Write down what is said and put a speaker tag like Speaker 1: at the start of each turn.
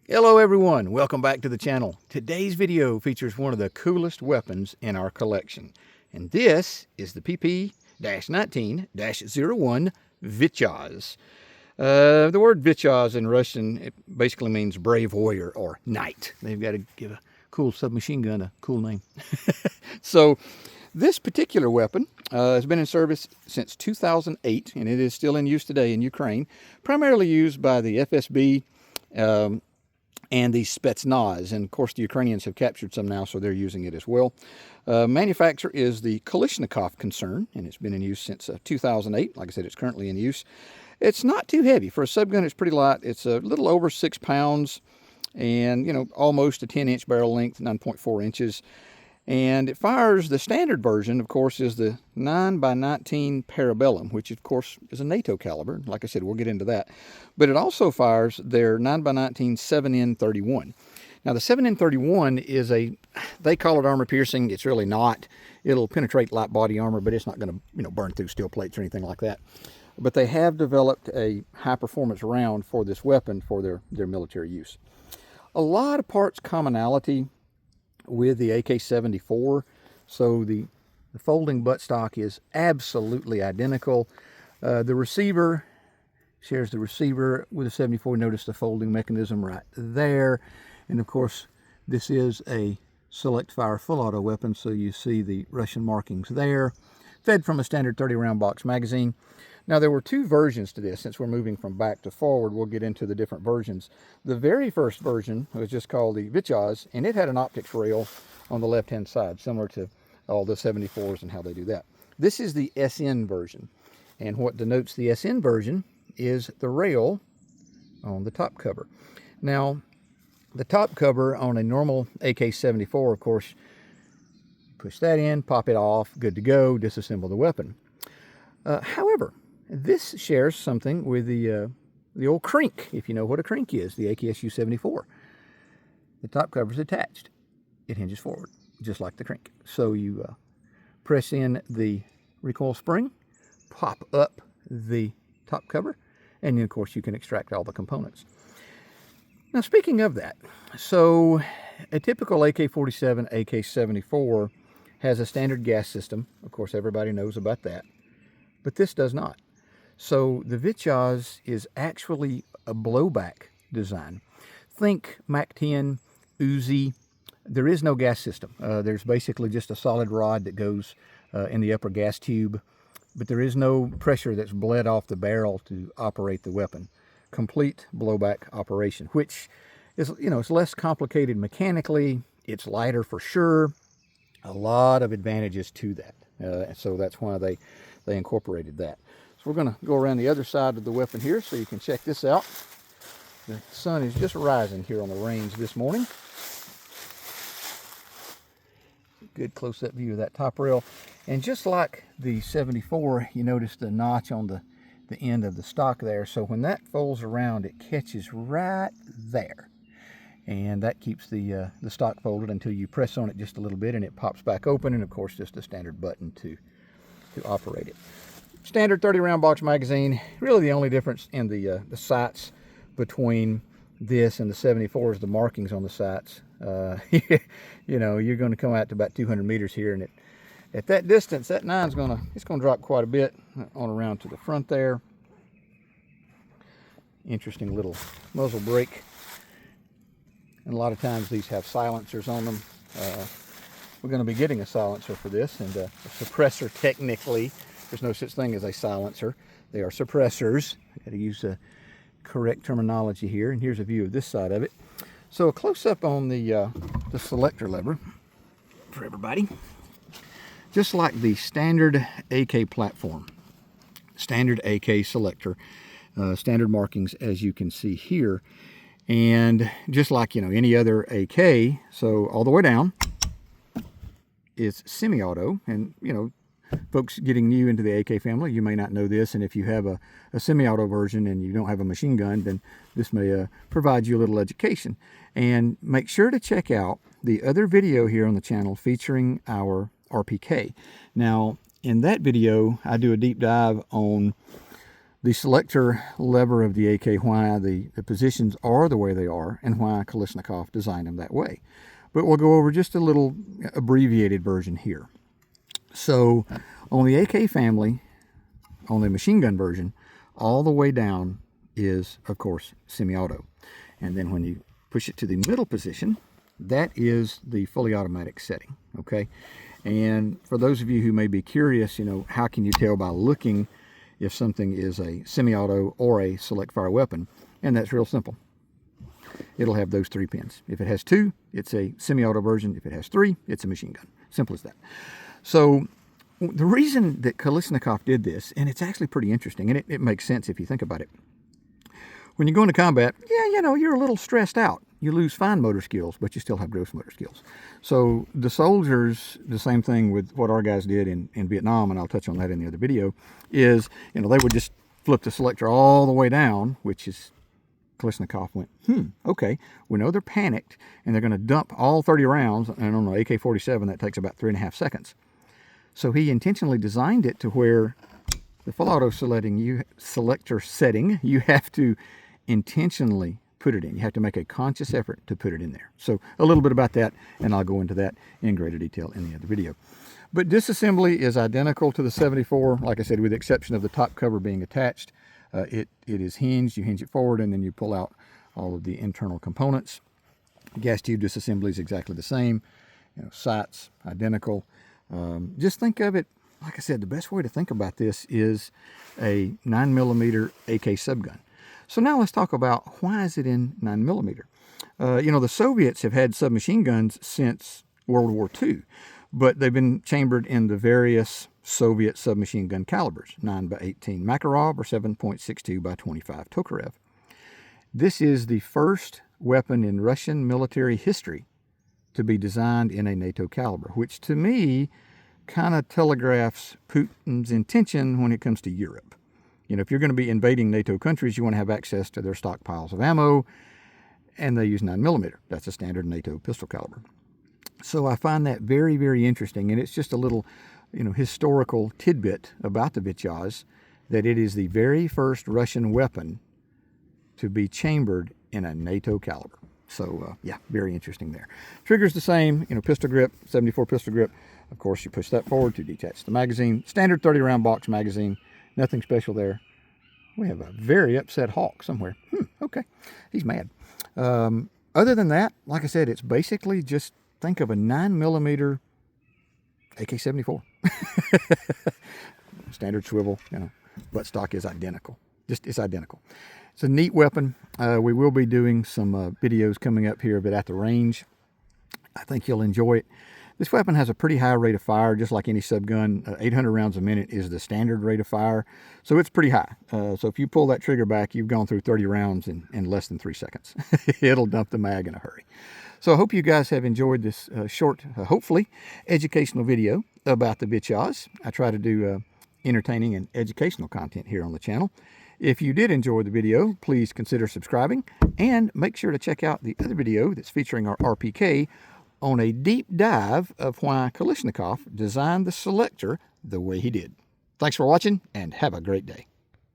Speaker 1: Hello everyone, welcome back to the channel. Today's video features one of the coolest weapons in our collection. And this is the PP-19-01 Vityaz. The word Vityaz in Russian, it basically means brave warrior or knight. They've got to give a cool submachine gun a cool name. So this particular weapon has been in service since 2008, and it is still in use today in Ukraine, primarily used by the FSB and the Spetsnaz, and of course the Ukrainians have captured some now, so they're using it as well. Manufacturer is the Kalashnikov concern, and it's been in use since 2008. Like I said, it's currently in use. It's not too heavy. For a subgun, it's pretty light. It's a little over 6 pounds, and almost a 10-inch barrel length, 9.4 inches. And it fires, the standard version, of course, is the 9x19 Parabellum, which, of course, is a NATO caliber. Like I said, we'll get into that. But it also fires their 9x19 7N31. Now, the 7N31 is they call it armor piercing. It's really not. It'll penetrate light body armor, but it's not going to, burn through steel plates or anything like that. But they have developed a high-performance round for this weapon for their military use. A lot of parts commonality with the AK-74, so the folding buttstock is absolutely identical. The receiver shares the receiver with a 74. Notice the folding mechanism right there, and of course this is a select fire full auto weapon, so you see the Russian markings there, fed from a standard 30 round box magazine. Now, there were two versions to this. Since we're moving from back to forward, we'll get into the different versions. The very first version was just called the Vityaz, and it had an optics rail on the left-hand side, similar to all the 74s and how they do that. This is the SN version, and what denotes the SN version is the rail on the top cover. Now, the top cover on a normal AK-74, of course, push that in, pop it off, good to go, disassemble the weapon. However, this shares something with the old crank, if you know what a crank is, the AKSU-74. The top cover is attached. It hinges forward, just like the crank. So you press in the recoil spring, pop up the top cover, and then, of course, you can extract all the components. Now, speaking of that, so a typical AK-47, AK-74 has a standard gas system. Of course, everybody knows about that. But this does not. So the Vityaz is actually a blowback design. Think MAC-10, Uzi. There is no gas system. There's basically just a solid rod that goes in the upper gas tube, but there is no pressure that's bled off the barrel to operate the weapon. Complete blowback operation, which is, it's less complicated mechanically. It's lighter for sure. A lot of advantages to that. So that's why they incorporated that. So we're going to go around the other side of the weapon here so you can check this out. The sun is just rising here on the range this morning. Good close-up view of that top rail. And just like the 74, you notice the notch on the end of the stock there. So when that folds around, it catches right there. And that keeps the stock folded until you press on it just a little bit and it pops back open, and of course just a standard button to operate it. Standard 30 round box magazine. Really the only difference in the sights between this and the 74 is the markings on the sights. You're going to come out to about 200 meters here, and at that distance, that 9's gonna drop quite a bit on around to the front there. Interesting little muzzle brake. And a lot of times these have silencers on them. We're going to be getting a silencer for this, and a suppressor technically. There's no such thing as a silencer. They are suppressors. I've got to use the correct terminology here. And here's a view of this side of it. So a close-up on the selector lever for everybody. Just like the standard AK platform, standard AK selector, standard markings as you can see here. And just like, any other AK, so all the way down is semi-auto. And, folks getting new into the AK family, you may not know this. And if you have a semi-auto version and you don't have a machine gun, then this may provide you a little education. And make sure to check out the other video here on the channel featuring our RPK. Now, in that video, I do a deep dive on the selector lever of the AK, why the positions are the way they are, and why Kalashnikov designed them that way. But we'll go over just a little abbreviated version here. So on the AK family, on the machine gun version, all the way down is, of course, semi-auto. And then when you push it to the middle position, that is the fully automatic setting, okay? And for those of you who may be curious, you know, how can you tell by looking if something is a semi-auto or a select fire weapon? And that's real simple. It'll have those 3 pins. If it has 2, it's a semi-auto version. If it has 3, it's a machine gun. Simple as that. So the reason that Kalashnikov did this, and it's actually pretty interesting, and it makes sense if you think about it. When you go into combat, yeah, you know, you're a little stressed out. You lose fine motor skills, but you still have gross motor skills. So the soldiers, the same thing with what our guys did in Vietnam, and I'll touch on that in the other video, is, you know, they would just flip the selector all the way down, which is, Kalashnikov went, okay, we know they're panicked, and they're going to dump all 30 rounds, and on an AK-47, that takes about 3.5 seconds. So he intentionally designed it to where the full auto selector setting, you have to intentionally put it in. You have to make a conscious effort to put it in there. So a little bit about that, and I'll go into that in greater detail in the other video. But disassembly is identical to the 74, like I said, with the exception of the top cover being attached. It is hinged. You hinge it forward, and then you pull out all of the internal components. Gas tube disassembly is exactly the same. You know, sights, identical. Just think of it, like I said, the best way to think about this is a 9mm AK subgun. So now let's talk about why is it in 9mm. You know, the Soviets have had submachine guns since World War II, but they've been chambered in the various Soviet submachine gun calibers, 9x18 Makarov or 7.62x25 Tokarev. This is the first weapon in Russian military history to be designed in a NATO caliber, which to me kind of telegraphs Putin's intention when it comes to Europe. You know, if you're going to be invading NATO countries, you want to have access to their stockpiles of ammo, and they use 9mm. That's a standard NATO pistol caliber. So I find that very, very interesting, and it's just a little, you know, historical tidbit about the Vityaz, that it is the very first Russian weapon to be chambered in a NATO caliber. So yeah, very interesting there. Trigger's the same, you know, pistol grip, 74 pistol grip. Of course, you push that forward to detach the magazine. Standard 30-round box magazine. Nothing special there. We have a very upset hawk somewhere. Okay, he's mad. Other than that, like I said, it's basically just think of a 9mm AK-74. Standard swivel, you know, buttstock is identical. It's identical. It's a neat weapon. We will be doing some videos coming up here, but at the range, I think you'll enjoy it. This weapon has a pretty high rate of fire, just like any subgun. 800 rounds a minute is the standard rate of fire, so it's pretty high. So if you pull that trigger back, you've gone through 30 rounds in less than 3 seconds. It'll dump the mag in a hurry. So I hope you guys have enjoyed this short, hopefully, educational video about the Vityaz. I try to do entertaining and educational content here on the channel. If you did enjoy the video, please consider subscribing, and make sure to check out the other video that's featuring our RPK on a deep dive of why Kalashnikov designed the selector the way he did. Thanks for watching, and have a great day.